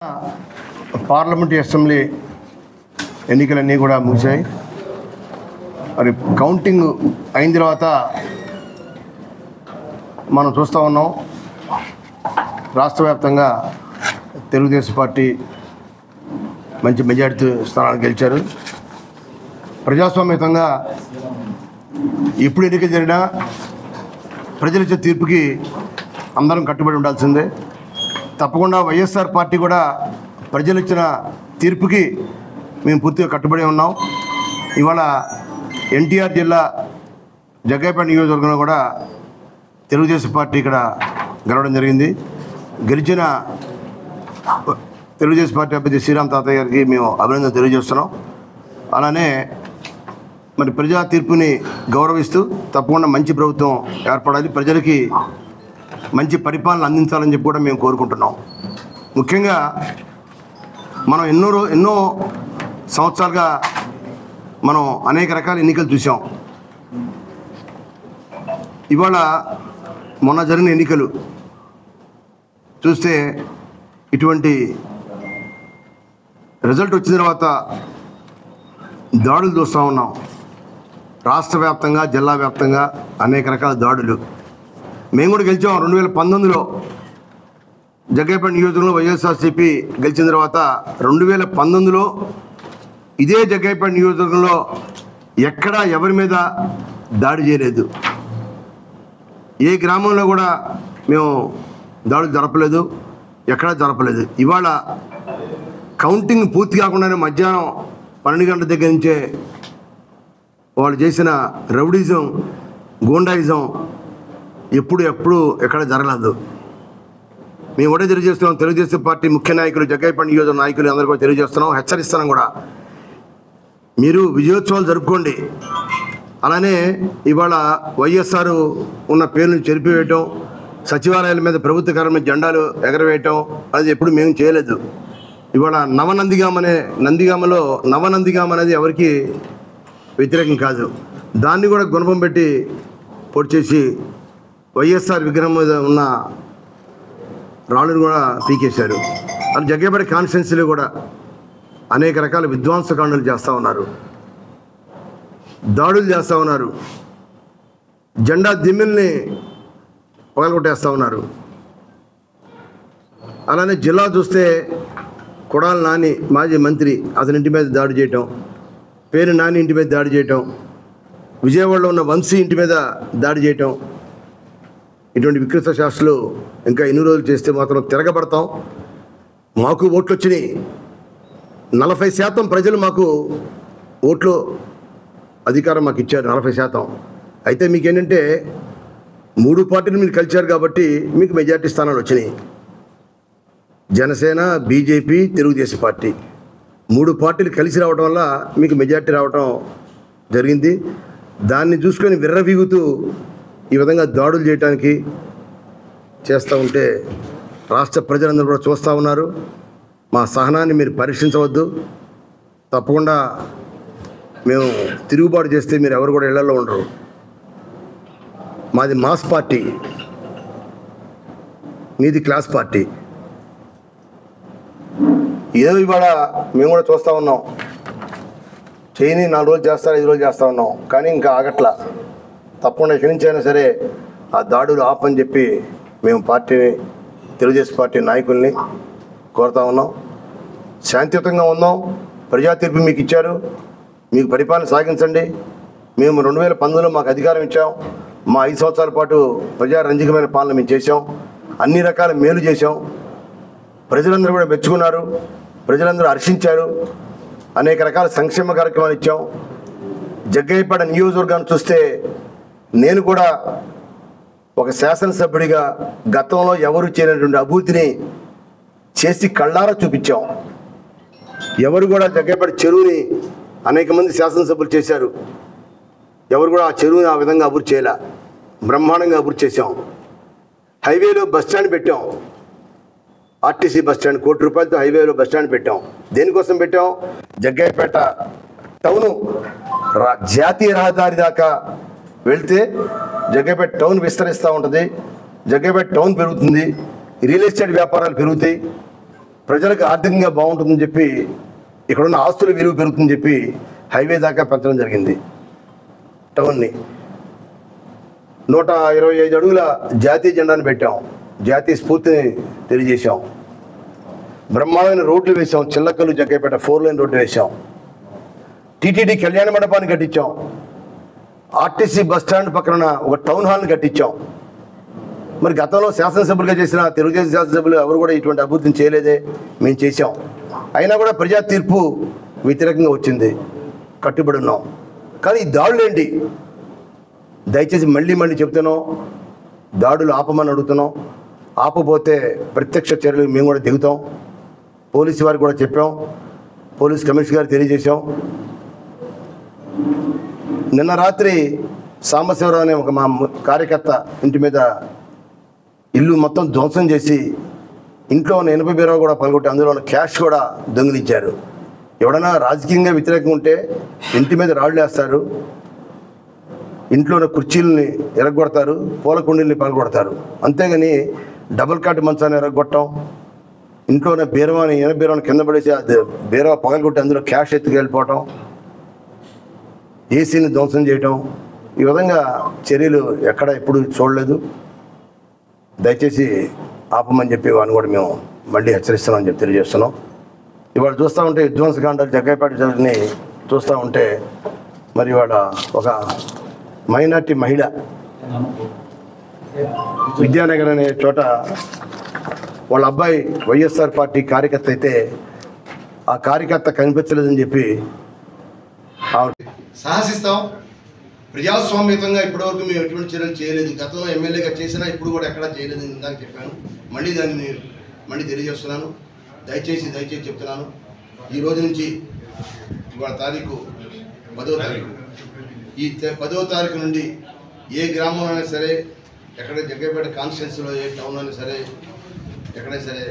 Parliament assembly ఎన్నికలన్నీ కూడా ముగిశాయి. మరి కౌంటింగ్ అయిన తర్వాత మనం చూస్తూ ఉన్నాం, రాష్ట్ర వ్యాప్తంగా తెలుగుదేశం పార్టీ మంచి మెజారిటీ స్థానాలు గెలిచారు. ప్రజాస్వామ్యతంగా ఎప్పుడు ఎన్నికలు జరిగినా ప్రజలిచ్చే తీర్పుకి అందరం కట్టుబడి ఉండాల్సిందే. తప్పకుండా వైఎస్ఆర్ పార్టీ కూడా ప్రజలు ఇచ్చిన తీర్పుకి మేము పూర్తిగా కట్టుబడి ఉన్నాం. ఇవాళ ఎన్టీఆర్ జిల్లా జగ్గయ్యపేట నియోజకవర్గంలో కూడా తెలుగుదేశం పార్టీ ఇక్కడ గెలవడం జరిగింది. గెలిచిన తెలుగుదేశం పార్టీ అభ్యర్థి శ్రీరామ్ తాతయ్య గారికి మేము అభినందన తెలియజేస్తున్నాం. అలానే మరి ప్రజా తీర్పుని గౌరవిస్తూ తప్పకుండా మంచి ప్రభుత్వం ఏర్పడాలి, ప్రజలకి మంచి పరిపాలన అందించాలని చెప్పి కూడా మేము కోరుకుంటున్నాం. ముఖ్యంగా మనం ఎన్నో సంవత్సరాలుగా మనం అనేక రకాల ఎన్నికలు చూసాం. ఇవాళ మొన్న జరిగిన ఎన్నికలు చూస్తే ఇటువంటి రిజల్ట్ వచ్చిన తర్వాత దాడులు చూస్తూ ఉన్నాం. రాష్ట్ర వ్యాప్తంగా, జిల్లా వ్యాప్తంగా అనేక రకాల దాడులు. మేము కూడా గెలిచాం 2019లో జగ్గయ్యపేట నియోజకవర్గంలో వైఎస్ఆర్సీపీ గెలిచిన తర్వాత 2019లో ఇదే జగ్గయ్యపేట నియోజకవర్గంలో ఎక్కడా ఎవరి మీద దాడి చేయలేదు. ఏ గ్రామంలో కూడా మేము దాడులు జరపలేదు, ఎక్కడా జరపలేదు. ఇవాళ కౌంటింగ్ పూర్తి కాకుండానే మధ్యాహ్నం 12 గంటల దగ్గర నుంచే వాళ్ళు చేసిన రౌడీజం, గూండాయిజం ఎప్పుడు ఎక్కడ జరగలేదు. మేము ఒకటే తెలియజేస్తున్నాం, తెలుగుదేశం పార్టీ ముఖ్య నాయకులు, జగ్గయ్యపేట నియోజక నాయకులు అందరూ కూడా తెలియజేస్తున్నాం, హెచ్చరిస్తున్నాం కూడా. మీరు విజయోత్సవాలు జరుపుకోండి. అలానే ఇవాళ వైఎస్ఆర్ ఉన్న పేర్లను చెరిపివేయటం, సచివాలయాల మీద ప్రభుత్వ కార్యాలయం మీద జెండాలు ఎగరవేయటం అది ఎప్పుడు మేము చేయలేదు. ఇవాళ నందిగామలో నవనందిగామ అనేది ఎవరికి వ్యతిరేకం కాదు. దాన్ని కూడా గుణపం పెట్టి పొడి చేసి వైఎస్ఆర్ విగ్రహం మీద ఉన్న రాళ్ళను కూడా పీకేశారు. అది జగ్గయ్యపేట కాన్స్టిట్యున్సీలో కూడా అనేక రకాల విధ్వంసకాండలు చేస్తూ ఉన్నారు, దాడులు చేస్తూ ఉన్నారు, జెండా దిమ్మెల్ని పగలగొట్టేస్తూ ఉన్నారు. అలానే జిల్లా చూస్తే కొడాలి నాని మాజీ మంత్రి అతని ఇంటి మీద దాడి చేయటం, పేరు నాని ఇంటి మీద దాడి చేయటం, విజయవాడలో ఉన్న వంశీ ఇంటి మీద దాడి చేయటం, ఇటువంటి వికృత శాస్త్రాలు ఇంకా ఎన్ని రోజులు చేస్తే మాత్రం తిరగబడతాం. మాకు ఓట్లు వచ్చినాయి, 40% ప్రజలు మాకు ఓట్లు అధికారం మాకు ఇచ్చారు, 40%. అయితే మీకేంటంటే 3 పార్టీలు మీరు కలిశారు కాబట్టి మీకు మెజారిటీ స్థానాలు వచ్చినాయి. జనసేన, బీజేపీ, తెలుగుదేశం పార్టీ 3 పార్టీలు కలిసి రావడం వల్ల మీకు మెజారిటీ రావడం జరిగింది. దాన్ని చూసుకొని విర్రవీగుతూ ఈ విధంగా దాడులు చేయడానికి చేస్తూ ఉంటే రాష్ట్ర ప్రజలందరూ కూడా చూస్తూ ఉన్నారు. మా సహనాన్ని మీరు పరీక్షించవద్దు. తప్పకుండా మేము తిరుగుబాటు చేస్తే మీరు ఎవరు కూడా ఇళ్లలో ఉండరు. మాది మాస్ పార్టీ, మీది క్లాస్ పార్టీ. ఏదో ఇవాళ మేము కూడా చూస్తూ ఉన్నాం, చేయని 4 రోజులు చేస్తారు, 5 రోజులు చేస్తూ ఉన్నాం, కానీ ఇంకా ఆగట్లా. తప్పకుండా ఎక్కడి నుంచైనా సరే ఆ దాడులు ఆపని చెప్పి మేము తెలుగుదేశం పార్టీ నాయకుల్ని కోరుతా ఉన్నాం. శాంతియుతంగా ఉన్నాం, ప్రజా తీర్పు మీకు ఇచ్చారు, మీకు పరిపాలన సాగించండి. మేము 2019లో మాకు అధికారం ఇచ్చాం, మా 5 సంవత్సరాల పాటు ప్రజారంజకమైన పాలన మేము చేసాం, అన్ని రకాల మేలు చేసాం. ప్రజలందరూ కూడా మెచ్చుకున్నారు, ప్రజలందరూ హర్షించారు, అనేక రకాల సంక్షేమ కార్యక్రమాలు ఇచ్చాం. జగ్గయ్యపేట నియోజకవర్గాన్ని చూస్తే నేను కూడా ఒక శాసనసభ్యుడిగా గతంలో ఎవరు చేయనటువంటి అభివృద్ధిని చేసి కళ్ళారా చూపించాం. ఎవరు కూడా జగ్గయ్యపేట చెరువుని అనేక మంది శాసనసభ్యులు చేశారు, ఎవరు కూడా ఆ చెరువుని ఆ విధంగా అభివృద్ధి చేయలే. బ్రహ్మాండంగా అభివృద్ధి చేశాం. హైవేలో బస్టాండ్ పెట్టాం, ఆర్టీసీ బస్టాండ్, ₹1 కోటి హైవేలో బస్టాండ్ పెట్టాం. దేనికోసం పెట్టాం? జగ్గయ్యపేట టౌను జాతీయ రహదారి దాకా వెళ్తే జగ్గయ్యపేట టౌన్ విస్తరిస్తూ ఉంటుంది, జగ్గయ్యపేట టౌన్ పెరుగుతుంది, రియల్ ఎస్టేట్ వ్యాపారాలు పెరుగుతాయి, ప్రజలకు ఆర్థికంగా బాగుంటుందని చెప్పి ఇక్కడున్న ఆస్తుల విలువ పెరుగుతుందని చెప్పి హైవే దాకా పెంచడం జరిగింది. టౌన్ని 125 అడుగుల జాతీయ జెండాను పెట్టాం, జాతీయ స్ఫూర్తిని తెలియజేశాం. బ్రహ్మాండమైన రోడ్లు వేసాం, చిల్లకల్లు జగ్గైపేట 4 లైన్ రోడ్డు వేసాం. టీటీడీ కళ్యాణ మండపాన్ని కట్టించాం. ఆర్టీసీ బస్ స్టాండ్ పక్కన ఒక టౌన్ హాల్ని కట్టించాం. మరి గతంలో శాసనసభ్యులుగా చేసిన తెలుగుదేశం శాసనసభ్యులు ఎవరు కూడా ఇటువంటి అభివృద్ధిని చేయలేదే, మేము చేసాం. అయినా కూడా ప్రజా తీర్పు వ్యతిరేకంగా వచ్చింది, కట్టుబడి ఉన్నాం. కానీ ఈ దాడులు ఏంటి? దయచేసి మళ్ళీ చెప్తున్నాం, దాడులు ఆపమని అడుగుతున్నాం. ఆపపోతే ప్రత్యక్ష చర్యలు మేము కూడా దిగుతాం. పోలీసు వారికి కూడా చెప్పాం, పోలీస్ కమిషనర్ గారికి తెలియజేశాం. నిన్న రాత్రి సాంబశివరావు అనే ఒక మా కార్యకర్త ఇంటి మీద ఇల్లు మొత్తం ధ్వంసం చేసి ఇంట్లో ఉన్న 80 బీరాలు కూడా పలగొట్టి అందులో ఉన్న క్యాష్ కూడా దొంగిలించారు. ఎవడన్నా రాజకీయంగా వ్యతిరేకంగా ఉంటే ఇంటి మీద రాళ్ళు వేస్తారు, ఇంట్లో ఉన్న కుర్చీలని ఎరగొడతారు, పూల కుండీల్ని పలగొడతారు. అంతేగాని డబుల్ కాట్ మంచాన్ని ఎరగొట్టడం, ఇంట్లో ఉన్న బీరవాని 80 బీరవాని కింద పడేసి బీరవా పగలగొట్టి అందులో క్యాష్ ఎత్తుకెళ్ళిపోవటం, ఏసీని ధ్వంసం చేయటం, ఈ విధంగా చర్యలు ఎక్కడ ఎప్పుడు చూడలేదు. దయచేసి ఆపమని చెప్పి వాడిని కూడా మేము మళ్ళీ హెచ్చరిస్తున్నామని చెప్పి తెలియజేస్తున్నాం. ఇవాళ చూస్తూ ఉంటే విధ్వంసకాండాలు జగ్గైపేట జరిగిని చూస్తూ ఉంటే మరి ఇవాళ ఒక మైనార్టీ మహిళ విద్యానగర్ అనే చోట వాళ్ళ అబ్బాయి వైఎస్ఆర్ పార్టీ కార్యకర్త అయితే ఆ కార్యకర్త కనిపించలేదని చెప్పి సాహసిస్తాం. ప్రజాస్వామ్యతంగా ఇప్పటివరకు మేము ఎటువంటి చర్యలు చేయలేదు. గతంలో ఎమ్మెల్యేగా చేసినా ఇప్పుడు కూడా ఎక్కడా చేయలేదు ఇందాక చెప్పాను. మళ్ళీ దాన్ని తెలియజేస్తున్నాను. దయచేసి చెప్తున్నాను, ఈ రోజు నుంచి ఇవాళ తారీఖు 10వ తారీఖు, ఈ 10వ తారీఖు నుండి ఏ గ్రామంలో అయినా సరే, ఎక్కడ జగ్గైపేట కాన్స్టిట్యున్సీలో ఏ టౌన్లో అయినా సరే, ఎక్కడైనా సరే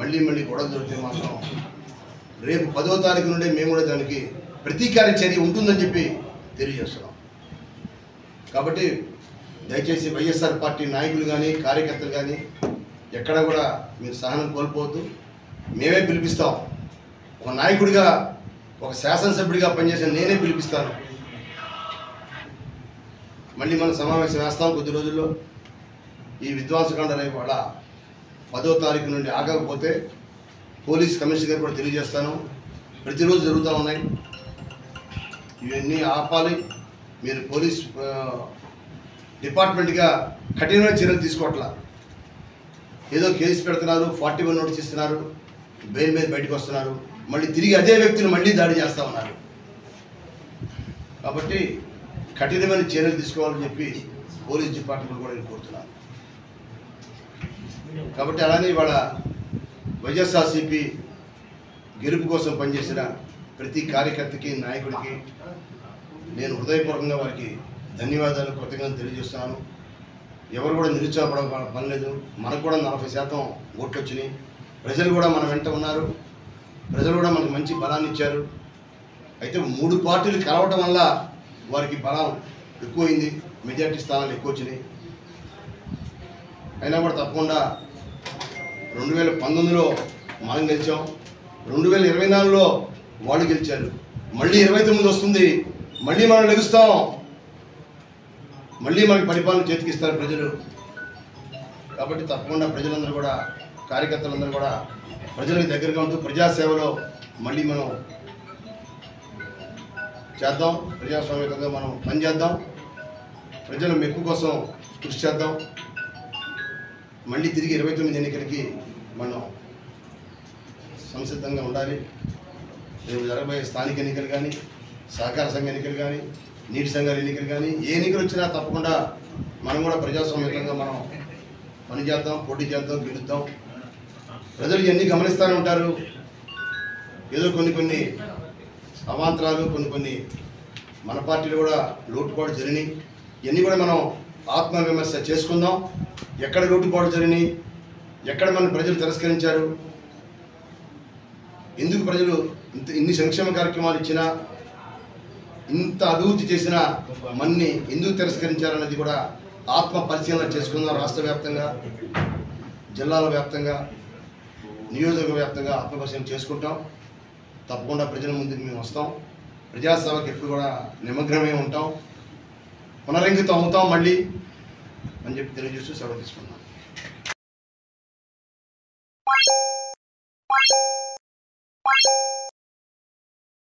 మళ్ళీ గొడవలు దొరికితే మాత్రం రేపు 10వ తారీఖు నుండి మేము కూడా దానికి ప్రతీకార చర్య ఉంటుందని చెప్పి తెలియజేస్తున్నాం. కాబట్టి దయచేసి వైఎస్ఆర్ పార్టీ నాయకులు కానీ కార్యకర్తలు కానీ ఎక్కడ కూడా మీరు సహనం కోల్పోవద్దు. మేమే పిలిపిస్తాం. ఒక నాయకుడిగా, ఒక శాసనసభ్యుడిగా పనిచేసిన నేనే పిలిపిస్తాను. మళ్ళీ మనం సమావేశం వేస్తాం కొద్ది రోజుల్లో. ఈ విధ్వంసకాండ రేపు వాళ్ళ 10వ తారీఖు నుండి ఆగకపోతే పోలీస్ కమిషనర్ గారు కూడా తెలియజేస్తాను. ప్రతిరోజు జరుగుతూ ఉన్నాయి, ఇవన్నీ ఆపాలి. మీరు పోలీస్ డిపార్ట్మెంట్గా కఠినమైన చర్యలు తీసుకోవట్లా. ఏదో కేసు పెడుతున్నారు, 41 నోటీస్ ఇస్తున్నారు, బెయిల్ మీద బయటకు వస్తున్నారు, మళ్ళీ తిరిగి అదే వ్యక్తులు మళ్ళీ దాడి చేస్తూ ఉన్నారు. కాబట్టి కఠినమైన చర్యలు తీసుకోవాలని చెప్పి పోలీస్ డిపార్ట్మెంట్ కూడా నేను కోరుతున్నాను. కాబట్టి అలానే ఇవాళ వైఎస్ఆర్సీపీ గెలుపు కోసం పనిచేసిన ప్రతి కార్యకర్తకి, నాయకుడికి నేను హృదయపూర్వకంగా వారికి ధన్యవాదాలు, కృతజ్ఞతలు తెలియజేస్తున్నాను. ఎవరు కూడా నిరుత్సాహపడ పని లేదు. మనకు కూడా 40% ఓట్లు వచ్చినాయి. ప్రజలు కూడా మన వెంట ఉన్నారు. ప్రజలు కూడా మనకు మంచి బలాన్ని ఇచ్చారు. అయితే 3 పార్టీలు కలవటం వల్ల వారికి బలం ఎక్కువైంది, మెజార్టీ స్థానాలు ఎక్కువ వచ్చినాయి. అయినా కూడా తప్పకుండా 2019లో మనం గెలిచాం, 2024లో వాళ్ళు గెలిచారు, మళ్ళీ 29 వస్తుంది, మళ్ళీ మనం లెగుస్తాం, మళ్ళీ మనకి పరిపాలన చేతికిస్తారు ప్రజలు. కాబట్టి తప్పకుండా ప్రజలందరూ కూడా, కార్యకర్తలందరూ కూడా ప్రజలకు దగ్గరగా ఉంటూ ప్రజాసేవలో మళ్ళీ మనం చేద్దాం. ప్రజాస్వామ్యంగా మనం పనిచేద్దాం. ప్రజల మెప్పు కోసం కృషి చేద్దాం. మళ్ళీ తిరిగి 29 ఎన్నికలకి మనం సంసిద్ధంగా ఉండాలి. రేపు జరగబోయే స్థానిక ఎన్నికలు కానీ, సహకార సంఘ ఎన్నికలు కానీ, నీటి సంఘాల ఎన్నికలు కానీ, ఏ ఎన్నికలు వచ్చినా తప్పకుండా మనం కూడా ప్రజాస్వామ్యంగా మనం పనిచేద్దాం, పోటీ చేద్దాం, గెలుద్దాం. ప్రజలు ఇవన్నీ గమనిస్తూనే ఉంటారు. ఏదో కొన్ని అవాంతరాలు, కొన్ని మన పార్టీలు కూడా లోటుపాటు జరిగినాయి. ఇవన్నీ కూడా మనం ఆత్మవిమర్శ చేసుకుందాం. ఎక్కడ లోటుపాటు జరిగినాయి, ఎక్కడ మన ప్రజలు తిరస్కరించారు, ఎందుకు ప్రజలు ఇన్ని సంక్షేమ కార్యక్రమాలు ఇచ్చినా, ఇంత అభివృద్ధి చేసినా మన్ని ఎందుకు తిరస్కరించారన్నది కూడా ఆత్మ పరిశీలన చేసుకుందాం. రాష్ట్ర వ్యాప్తంగా, జిల్లాల వ్యాప్తంగా నియోజకవర్గ వ్యాప్తంగా ఆత్మపరిశీలన చేసుకుంటాం. తప్పకుండా ప్రజల ముందుకు మేము వస్తాం. ప్రజాసేవకు ఎప్పుడు కూడా నిమగ్నమే ఉంటాం. పునరంకితం అవుతాం మళ్ళీ అని చెప్పి తెలియజేస్తూ సెలవు తీసుకున్నాం.